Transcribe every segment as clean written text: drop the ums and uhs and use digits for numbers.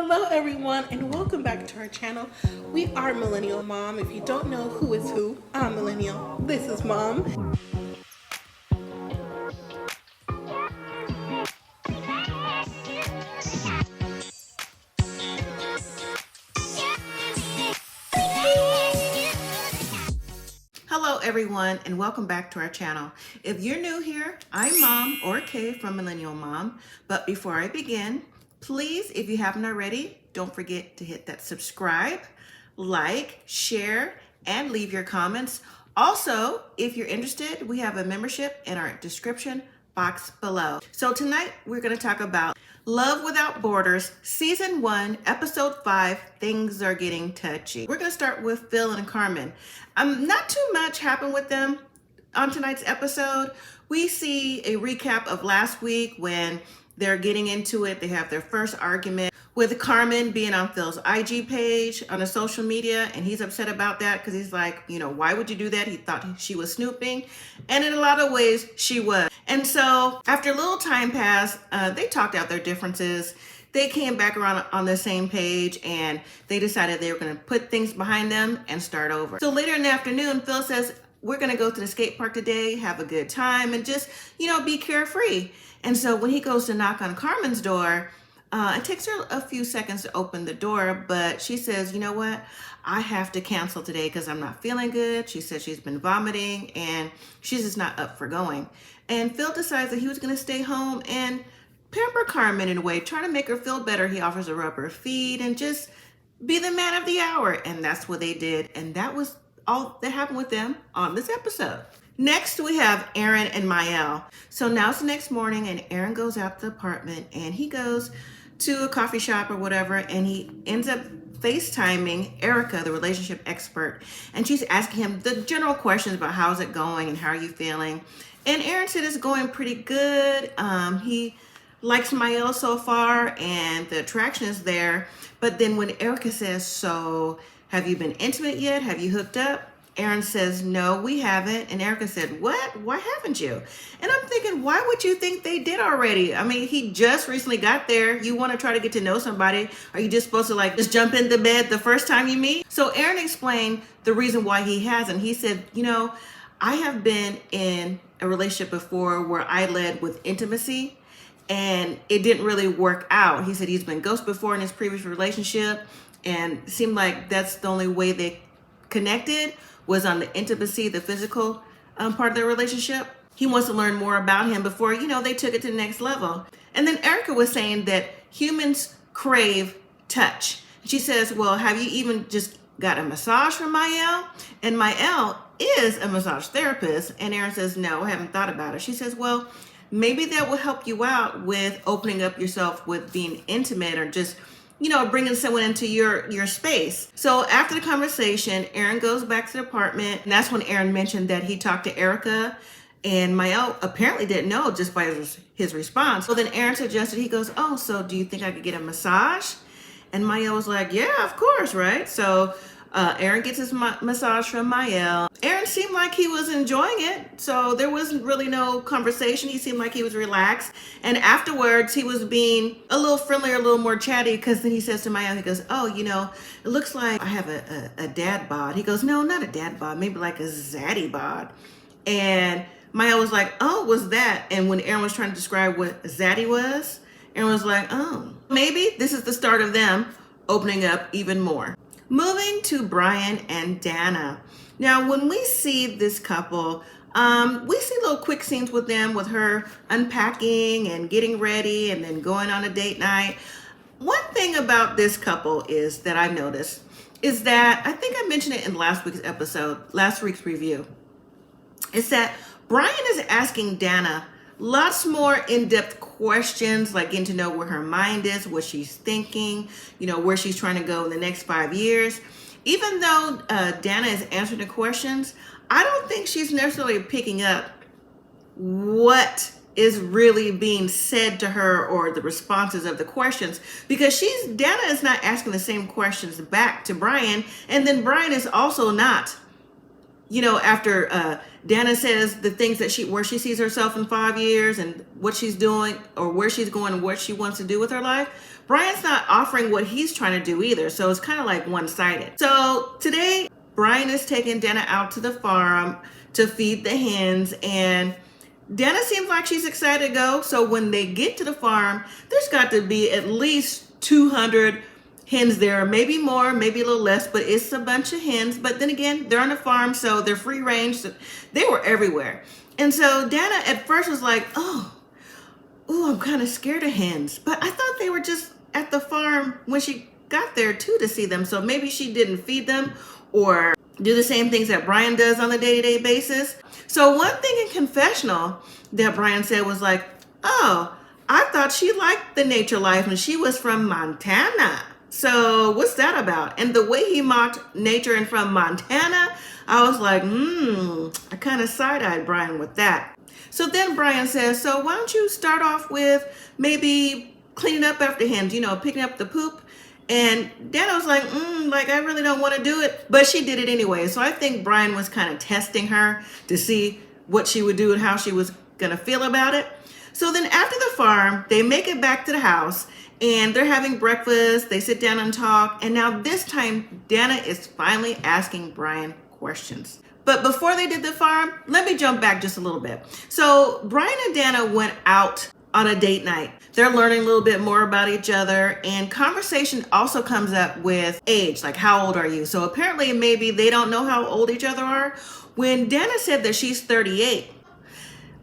Hello everyone and welcome back to our channel. We are Millennial Mom. If you don't know who is who, I'm Millennial. This is Mom. Hello everyone and welcome back to our channel. If you're new here, I'm Mom or Kay from Millennial Mom. But before I begin, please, if you haven't already, don't forget to hit that subscribe, like, share, and leave your comments. Also, if you're interested, we have a membership in our description box below. So tonight we're going to talk about Love Without Borders, Season 1, Episode 5, Things Are Getting Touchy. We're going to start with Phil and Carmen. Not too much happened with them on tonight's episode. We see a recap of last week when they're getting into it. They have their first argument with Carmen being on Phil's IG page on a social media, and he's upset about that because he's like, why would you do that? He thought she was snooping, and in a lot of ways she was. And so after a little time passed, they talked out their differences. They came back around on the same page and they decided they were going to put things behind them and start over. So later in the afternoon, Phil says, we're going to go to the skate park today, have a good time, and just, be carefree. And so when he goes to knock on Carmen's door, it takes her a few seconds to open the door, but she says, you know what? I have to cancel today because I'm not feeling good. She says she's been vomiting and she's just not up for going. And Phil decides that he was going to stay home and pamper Carmen in a way, trying to make her feel better. He offers her rub her feet and just be the man of the hour. And that's what they did. And that was all that happened with them on this episode. Next, we have AARON and MAEL. So now it's the next morning and AARON goes out to the apartment and he goes to a coffee shop or whatever, and he ends up FaceTiming Erica, the relationship expert, and she's asking him the general questions about how's it going and how are you feeling. And AARON said it's going pretty good. He likes MAEL so far and the attraction is there. But then when Erica says, so have you been intimate yet? Have you hooked up? AARON says, no, we haven't. And Erica said, what? Why haven't you? And I'm thinking, why would you think they did already? I mean, he just recently got there. You want to try to get to know somebody. Are you just supposed to just jump into bed the first time you meet? So AARON explained the reason why he hasn't. He said, I have been in a relationship before where I led with intimacy and it didn't really work out. He said he's been ghosted before in his previous relationship and it seemed like that's the only way they connected was on the intimacy, the physical part of their relationship. He wants to learn more about him before, they took it to the next level. And then Erica was saying that humans crave touch. She says, well, have you even just got a massage from MAEL? And MAEL is a massage therapist. And AARON says, no, I haven't thought about it. She says, well, maybe that will help you out with opening up yourself with being intimate or just bringing someone into your space. So after the conversation, AARON goes back to the apartment. And that's when AARON mentioned that he talked to Erica and MAEL apparently didn't know just by his response. So then AARON suggested, he goes, oh, so do you think I could get a massage? And MAEL was like, yeah, of course, right? So AARON gets his massage from MAEL. AARON seemed like he was enjoying it, so there wasn't really no conversation. He seemed like he was relaxed. And afterwards, he was being a little friendlier, a little more chatty, because then he says to MAEL, he goes, oh, it looks like I have a dad bod. He goes, no, not a dad bod, maybe like a zaddy bod. And MAEL was like, oh, what's that? And when AARON was trying to describe what zaddy was, AARON was like, oh, maybe this is the start of them opening up even more. Moving to Brian and Dana. Now, when we see this couple, we see little quick scenes with them, with her unpacking and getting ready and then going on a date night. One thing about this couple is that I've noticed is that, I think I mentioned it in last week's review, is that Brian is asking Dana lots more in-depth questions, like getting to know where her mind is, what she's thinking, where she's trying to go in the next 5 years. Even though Dana is answering the questions, I don't think she's necessarily picking up what is really being said to her or the responses of the questions, because Dana is not asking the same questions back to Brian, and then Brian is also not. After Dana says the things that where she sees herself in 5 years and what she's doing or where she's going and what she wants to do with her life, Brian's not offering what he's trying to do either. So it's kind of like one-sided. So today, Brian is taking Dana out to the farm to feed the hens, and Dana seems like she's excited to go. So when they get to the farm, there's got to be at least 200 hens there, maybe more, maybe a little less, but it's a bunch of hens. But then again, they're on the farm, so they're free range. So they were everywhere. And so Dana at first was like, oh, I'm kind of scared of hens. But I thought they were just at the farm when she got there too to see them. So maybe she didn't feed them or do the same things that Brian does on a day-to-day basis. So one thing in confessional that Brian said was like, oh, I thought she liked the nature life and she was from Montana. So what's that about? And the way he mocked nature and from Montana, I was like, I kind of side-eyed Brian with that. So then Brian says, so why don't you start off with maybe cleaning up after hens, picking up the poop. And Dana was like, I really don't want to do it. But she did it anyway. So I think Brian was kind of testing her to see what she would do and how she was going to feel about it. So then after the farm, they make it back to the house. And they're having breakfast, they sit down and talk, and now this time, Dana is finally asking Brian questions. But before they did the farm, let me jump back just a little bit. So Brian and Dana went out on a date night. They're learning a little bit more about each other, and conversation also comes up with age, like how old are you? So apparently maybe they don't know how old each other are. When Dana said that she's 38,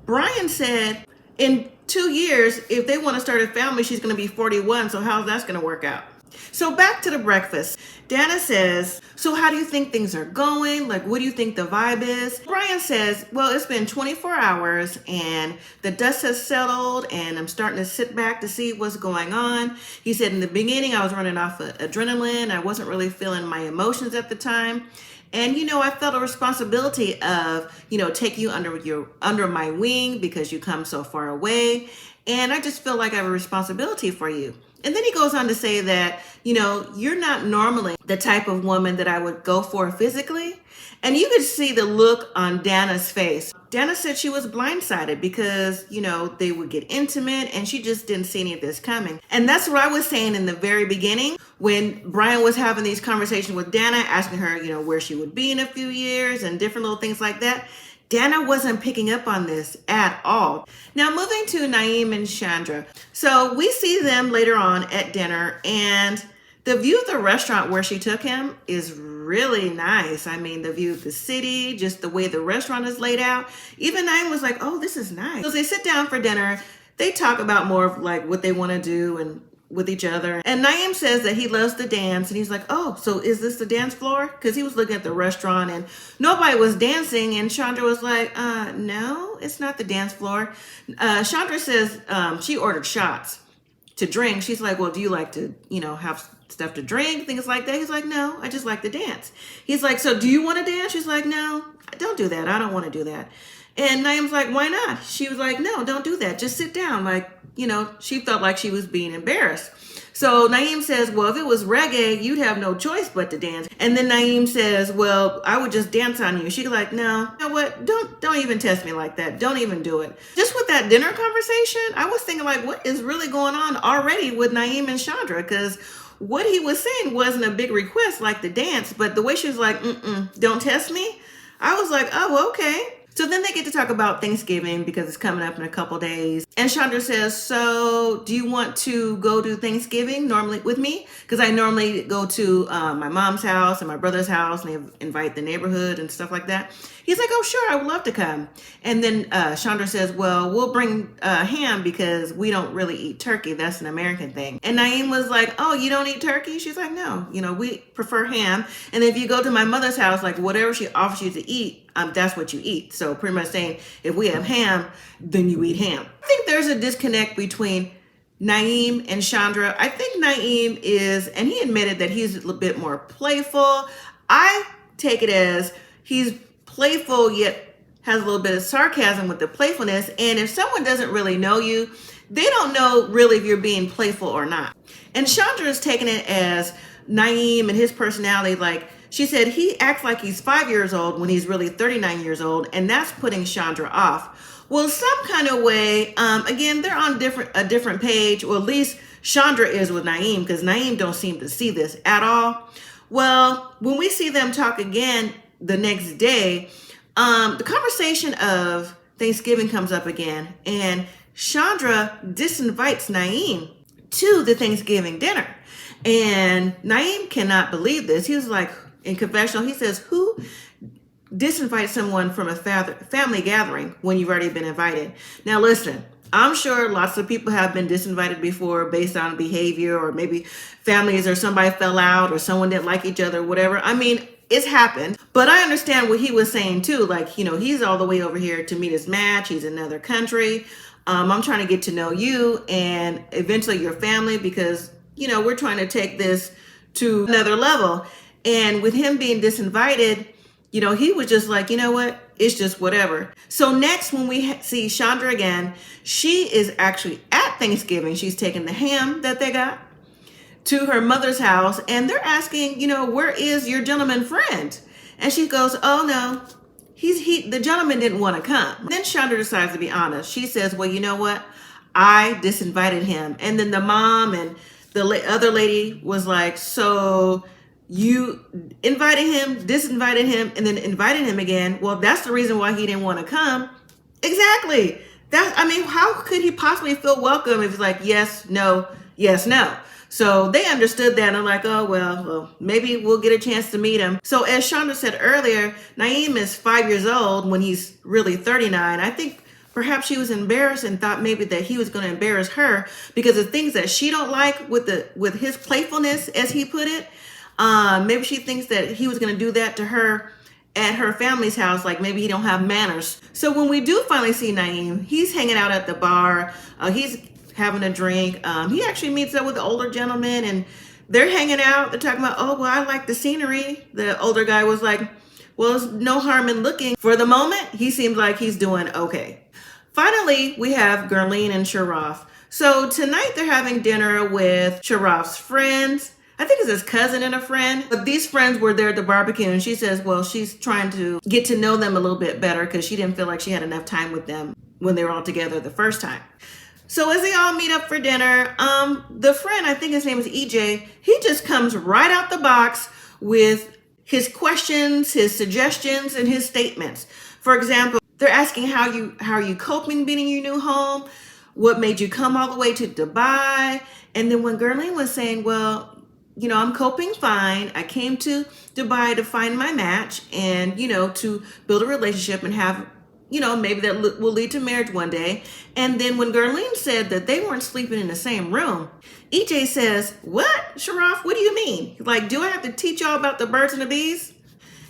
Brian said in 2 years, if they want to start a family, she's going to be 41. So how's that going to work out? So back to the breakfast. Dana says, so how do you think things are going? Like, what do you think the vibe is? Brian says, well, it's been 24 hours and the dust has settled and I'm starting to sit back to see what's going on. He said, in the beginning, I was running off of adrenaline. I wasn't really feeling my emotions at the time. And, I felt a responsibility of, take you under my wing because you come so far away. And I just feel like I have a responsibility for you. And then he goes on to say that, you're not normally the type of woman that I would go for physically. And you could see the look on Dana's face. Dana said she was blindsided because, they would get intimate and she just didn't see any of this coming. And that's what I was saying in the very beginning when Brian was having these conversations with Dana, asking her, where she would be in a few years and different little things like that. Dana wasn't picking up on this at all. Now moving to Naim and Chandra. So we see them later on at dinner, and the view of the restaurant where she took him is really nice. I mean, the view of the city, just the way the restaurant is laid out. Even Naim was like, oh, this is nice. So they sit down for dinner. They talk about more of like what they want to do and with each other. And Naim says that he loves to dance, and he's like, oh, so is this the dance floor? Because he was looking at the restaurant and nobody was dancing, and Chandra was like, no, it's not the dance floor. Chandra says she ordered shots to drink. She's like, well, do you like to, have stuff to drink, things like that? He's like, no, I just like to dance. He's like, so do you want to dance? She's like, no, don't do that. I don't want to do that. And Naim's like, why not? She was like, no, don't do that. Just sit down. Like, she felt like she was being embarrassed. So Naim says, well, if it was reggae, you'd have no choice but to dance. And then Naim says, well, I would just dance on you. She's like, no, you know what? Don't even test me like that. Don't even do it. Just with that dinner conversation, I was thinking like, what is really going on already with Naim and Chandra? Because what he was saying wasn't a big request like the dance, but the way she was like, don't test me. I was like, oh, okay. So then they get to talk about Thanksgiving because it's coming up in a couple days. And Chandra says, so do you want to go to Thanksgiving normally with me? Because I normally go to my mom's house and my brother's house, and they invite the neighborhood and stuff like that. He's like, oh, sure, I would love to come. And then Chandra says, well, we'll bring ham because we don't really eat turkey. That's an American thing. And Naim was like, oh, you don't eat turkey? She's like, no, we prefer ham. And if you go to my mother's house, like whatever she offers you to eat, that's what you eat. So pretty much saying, if we have ham, then you eat ham. I think there's a disconnect between Naim and Chandra. I think Naim is, and he admitted that he's a little bit more playful. I take it as he's playful, yet has a little bit of sarcasm with the playfulness. And if someone doesn't really know you, they don't know really if you're being playful or not. And Chandra is taking it as Naim and his personality, like, she said he acts like he's 5 years old when he's really 39 years old, and that's putting Chandra off. Well, some kind of way, again, they're on a different page, or at least Chandra is with Naim, because Naim don't seem to see this at all. Well, when we see them talk again the next day, the conversation of Thanksgiving comes up again, and Chandra disinvites Naim to the Thanksgiving dinner. And Naim cannot believe this. He was like, in confessional, he says, who disinvite someone from a family gathering when you've already been invited? Now listen, I'm sure lots of people have been disinvited before based on behavior, or maybe families or somebody fell out or someone didn't like each other, whatever. I mean, it's happened, but I understand what he was saying too. Like, you know, he's all the way over here to meet his match. He's in another country. I'm trying to get to know you and eventually your family, because, you know, we're trying to take this to another level. And with him being disinvited, you know, he was just like, you know what? It's just whatever. So next, when we see Chandra again, she is actually at Thanksgiving. She's taking the ham that they got to her mother's house, and they're asking, you know, where is your gentleman friend? And she goes, oh no, the gentleman didn't want to come. Then Chandra decides to be honest. She says, well, you know what? I disinvited him. And then the mom and the other lady was like, so you invited him, disinvited him, and then invited him again. Well, that's the reason why he didn't want to come. Exactly. I mean, how could he possibly feel welcome if it's like, yes, no, yes, no? So they understood that and are like, oh, well, maybe we'll get a chance to meet him. So as Chandra said earlier, Naim is 5 years old when he's really 39. I think perhaps she was embarrassed and thought maybe that he was going to embarrass her because of things that she don't like with his playfulness, as he put it. Maybe she thinks that he was going to do that to her at her family's house, like maybe he don't have manners. So when we do finally see Naim, he's hanging out at the bar. He's having a drink. He actually meets up with the older gentleman, and they're hanging out. They're talking about, oh, well, I like the scenery. The older guy was like, well, there's no harm in looking. For the moment, he seems like he's doing okay. Finally, we have Girleen and Sharaf. So tonight they're having dinner with Sharaf's friends. I think it's his cousin and a friend, but these friends were there at the barbecue, and she says, well, she's trying to get to know them a little bit better because she didn't feel like she had enough time with them when they were all together the first time. So as they all meet up for dinner, the friend, I think his name is EJ, he just comes right out the box with his questions, his suggestions, and his statements. For example, they're asking how are you coping being in your new home? What made you come all the way to Dubai? And then when Girleen was saying, well, you know, I'm coping fine. I came to Dubai to find my match and, you know, to build a relationship and have, you know, maybe that will lead to marriage one day. And then when Girleen said that they weren't sleeping in the same room, EJ says, what? Sharaf, what do you mean? Like, do I have to teach y'all about the birds and the bees?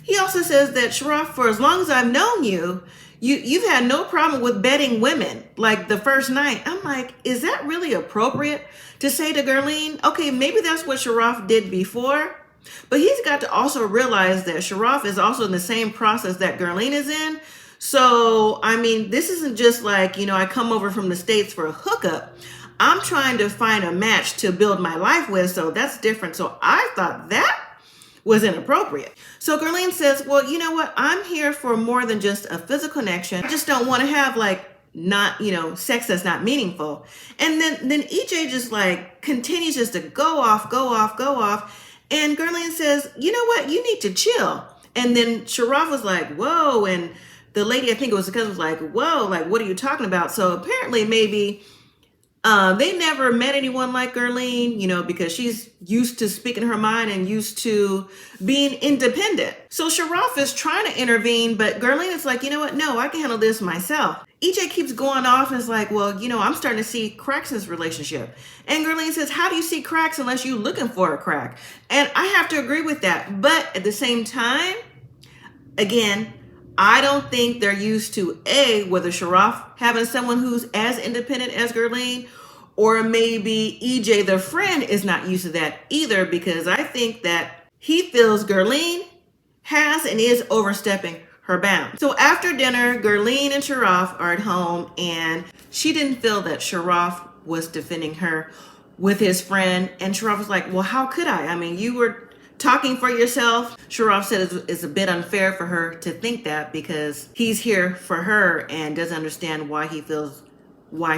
He also says that, Sharaf, for as long as I've known you, you've had no problem with bedding women, like the first night. I'm like, is that really appropriate to say to Girleen? Okay, maybe that's what Sharaf did before, but he's got to also realize that Sharaf is also in the same process that Girleen is in. So, I mean, this isn't just like, you know, I come over from the States for a hookup. I'm trying to find a match to build my life with, so that's different. So I thought that was inappropriate. So Girleen says, well, you know what? I'm here for more than just a physical connection. I just don't want to have like not, you know, sex that's not meaningful. And then EJ just like continues just to go off. And Girleen says, you know what? You need to chill. And then Sharaf was like, whoa. And the lady, I think it was the cousin, was like, whoa, like, what are you talking about? So apparently maybe they never met anyone like Girleen, you know, because she's used to speaking her mind and used to being independent. So Sharaf is trying to intervene, but Girleen is like, you know what? No, I can handle this myself. EJ keeps going off and is like, well, you know, I'm starting to see cracks in this relationship. And Girleen says, how do you see cracks unless you're looking for a crack? And I have to agree with that. But at the same time, again, I don't think they're used to whether Sharaf having someone who's as independent as Girleen, or maybe EJ, the friend, is not used to that either, because I think that he feels Girleen has and is overstepping her bounds. So after dinner, Girleen and Sharaf are at home, and she didn't feel that Sharaf was defending her with his friend. And Sharaf was like, well, how could I? I mean, you were talking for yourself. Sharaf said it's a bit unfair for her to think that because he's here for her and doesn't understand why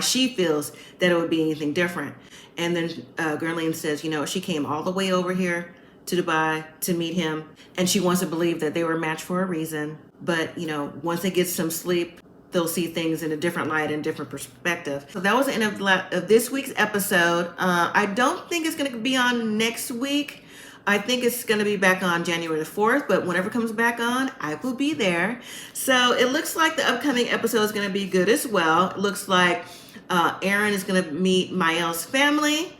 she feels that it would be anything different. And then Girleen says, you know, she came all the way over here to Dubai to meet him, and she wants to believe that they were matched for a reason. But, you know, once they get some sleep, they'll see things in a different light and different perspective. So that was the end of this week's episode. I don't think it's going to be on next week. I think it's going to be back on January the 4th, but whenever it comes back on, I will be there. So it looks like the upcoming episode is going to be good as well. It looks like AARON is going to meet Mael's family,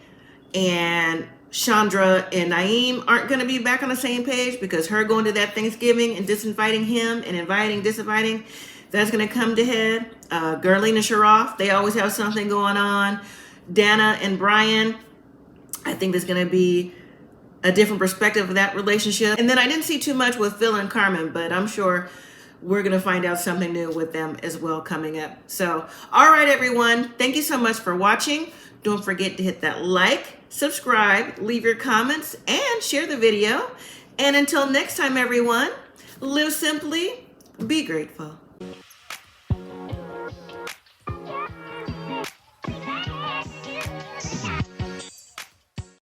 and Chandra and Naim aren't going to be back on the same page because her going to that Thanksgiving and disinviting him and disinviting, that's going to come to head. Girleen and Sharaf, they always have something going on. Dana and Brian, I think there's going to be a different perspective of that relationship. And then I didn't see too much with Phil and Carmen, but I'm sure we're going to find out something new with them as well coming up. So, all right, everyone. Thank you so much for watching. Don't forget to hit that like, subscribe, leave your comments, and share the video. And until next time, everyone, live simply, be grateful.